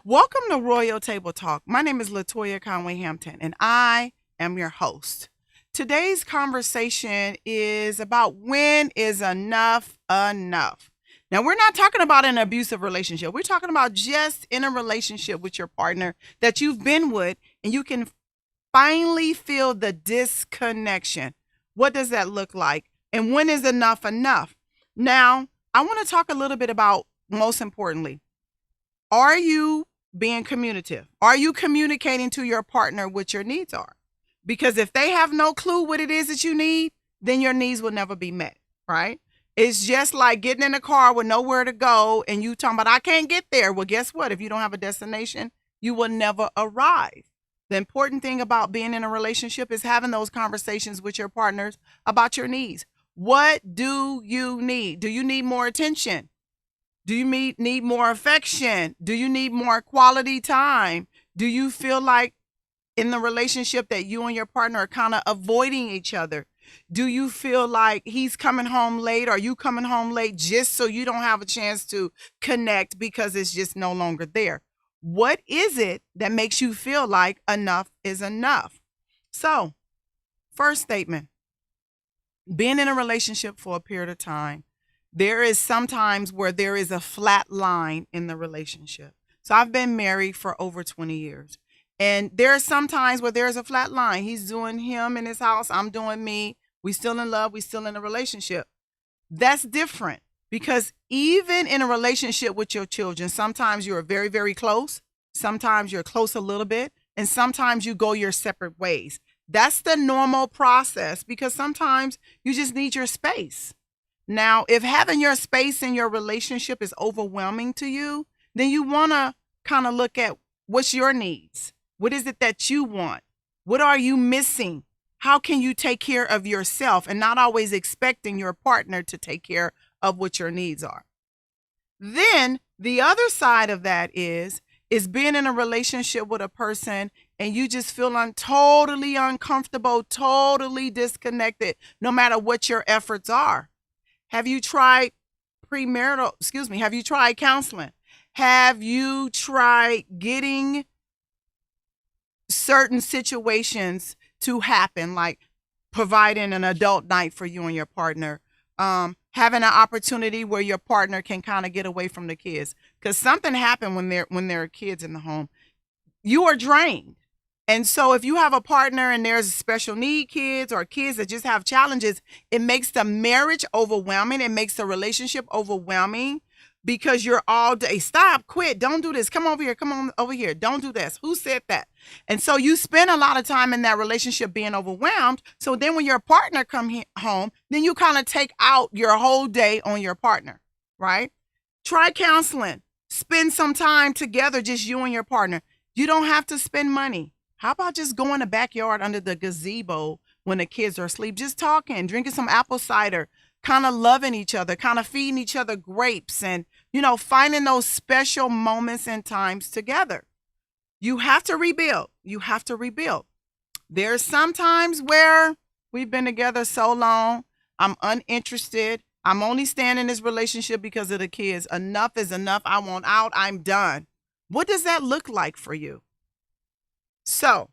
Welcome to Royal Table Talk. My name is Latoya Conway Hampton, and I am your host. Today's conversation is about when is enough enough. Now, we're not talking about an abusive relationship. We're talking about just in a relationship with your partner that you've been with, and you can finally feel the disconnection. What does that look like? And when is enough enough? Now, I want to talk a little bit about, most importantly, are you being communicative? Are you communicating to your partner what your needs are? Because if they have no clue what it is that you need, then your needs will never be met, right? It's just like getting in a car with nowhere to go and you talking about, I can't get there. Well, guess what? If you don't have a destination, you will never arrive. The important thing about being in a relationship is having those conversations with your partners about your needs. What do you need? Do you need more attention? Do you need more affection? Do you need more quality time? Do you feel like in the relationship that you and your partner are kind of avoiding each other? Do you feel like he's coming home late or you coming home late just so you don't have a chance to connect because it's just no longer there? What is it that makes you feel like enough is enough? So, first statement, being in a relationship for a period of time, there is sometimes where there is a flat line in the relationship. So I've been married for over 20 years. And there are some times where there's a flat line. He's doing him in his house. I'm doing me. We still in love. We still in a relationship. That's different because even in a relationship with your children, sometimes you're very, very close. Sometimes you're close a little bit. And sometimes you go your separate ways. That's the normal process because sometimes you just need your space. Now, if having your space in your relationship is overwhelming to you, then you want to kind of look at what's your needs. What is it that you want? What are you missing? How can you take care of yourself and not always expecting your partner to take care of what your needs are? Then the other side of that is being in a relationship with a person and you just feel totally uncomfortable, totally disconnected, no matter what your efforts are. Have you tried have you tried counseling? Have you tried getting certain situations to happen, like providing an adult night for you and your partner, having an opportunity where your partner can kind of get away from the kids? Because something happened when there are kids in the home. You are drained. And so if you have a partner and there's special need kids or kids that just have challenges, it makes the marriage overwhelming. It makes the relationship overwhelming because you're all day, stop, quit, don't do this, come over here, come on over here, don't do this. Who said that? And so you spend a lot of time in that relationship being overwhelmed. So then when your partner come home, then you kind of take out your whole day on your partner, right? Try counseling. Spend some time together, just you and your partner. You don't have to spend money. How about just going in the backyard under the gazebo when the kids are asleep, just talking, drinking some apple cider, kind of loving each other, kind of feeding each other grapes and, finding those special moments and times together. You have to rebuild. You have to rebuild. There's some times where we've been together so long, I'm uninterested. I'm only staying in this relationship because of the kids. Enough is enough. I want out. I'm done. What does that look like for you? So,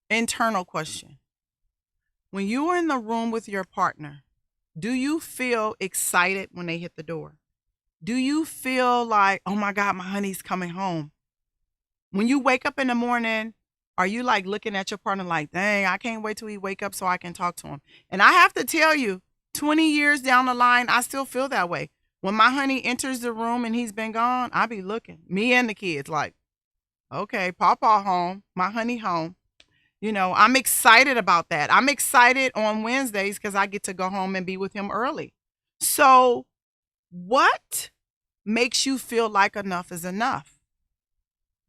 internal question. When you are in the room with your partner, do you feel excited when they hit the door? Do you feel like, oh my God, my honey's coming home? When you wake up in the morning, are you like looking at your partner like, dang, I can't wait till he wake up so I can talk to him? And I have to tell you, 20 years down the line, I still feel that way. When my honey enters the room and he's been gone, I be looking, me and the kids, like, okay, Papa home, my honey home. I'm excited about that. I'm excited on Wednesdays because I get to go home and be with him early. So what makes you feel like enough is enough?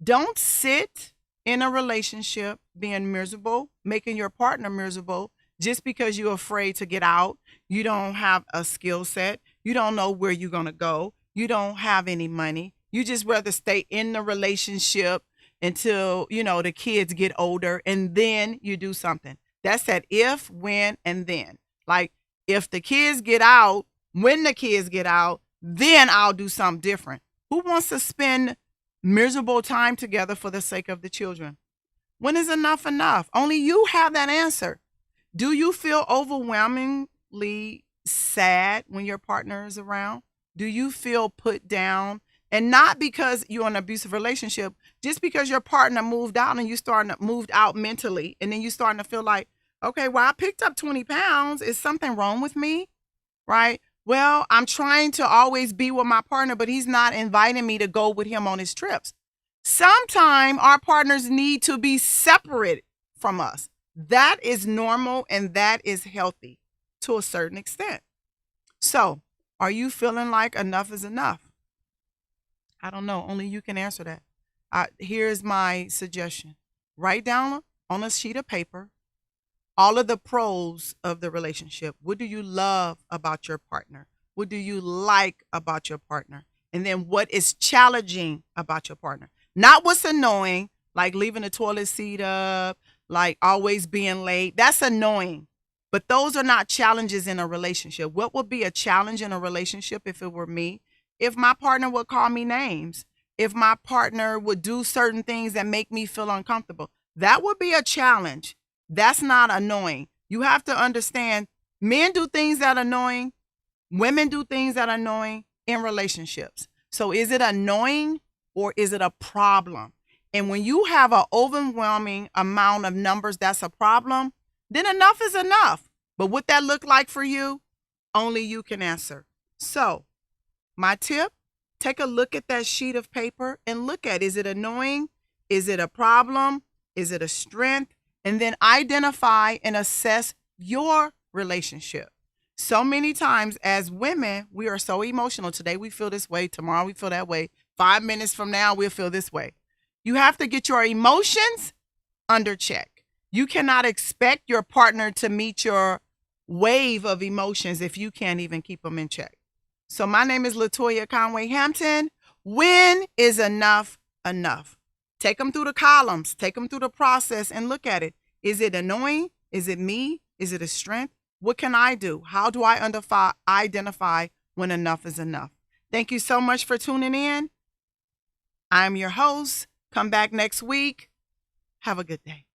Don't sit in a relationship being miserable, making your partner miserable just because you're afraid to get out. You don't have a skill set. You don't know where you're going to go. You don't have any money. You just rather stay in the relationship until, the kids get older and then you do something. That's that if, when, and then. Like, if the kids get out, when the kids get out, then I'll do something different. Who wants to spend miserable time together for the sake of the children? When is enough enough? Only you have that answer. Do you feel overwhelmingly sad when your partner is around? Do you feel put down? And not because you're in an abusive relationship, just because your partner moved out and you moved out mentally, and then you starting to feel like, okay, well, I picked up 20 pounds. Is something wrong with me? Right? Well, I'm trying to always be with my partner, but he's not inviting me to go with him on his trips. Sometimes our partners need to be separated from us. That is normal and that is healthy to a certain extent. So, are you feeling like enough is enough? I don't know. Only you can answer that. Here's my suggestion. Write down on a sheet of paper all of the pros of the relationship. What do you love about your partner? What do you like about your partner? And then what is challenging about your partner? Not what's annoying, like leaving the toilet seat up, like always being late. That's annoying. But those are not challenges in a relationship. What would be a challenge in a relationship if it were me? If my partner would call me names, if my partner would do certain things that make me feel uncomfortable, that would be a challenge. That's not annoying. You have to understand, men do things that are annoying, women do things that are annoying in relationships. So is it annoying or is it a problem? And when you have an overwhelming amount of numbers that's a problem, then enough is enough. But what that look like for you, only you can answer. So my tip, take a look at that sheet of paper and look at, is it annoying? Is it a problem? Is it a strength? And then identify and assess your relationship. So many times as women, we are so emotional. Today we feel this way. Tomorrow we feel that way. 5 minutes from now, we'll feel this way. You have to get your emotions under check. You cannot expect your partner to meet your wave of emotions if you can't even keep them in check. So my name is Latoya Conway Hampton. When is enough enough? Take them through the columns, take them through the process and look at it. Is it annoying? Is it me? Is it a strength? What can I do? How do I identify when enough is enough? Thank you so much for tuning in. I'm your host. Come back next week. Have a good day.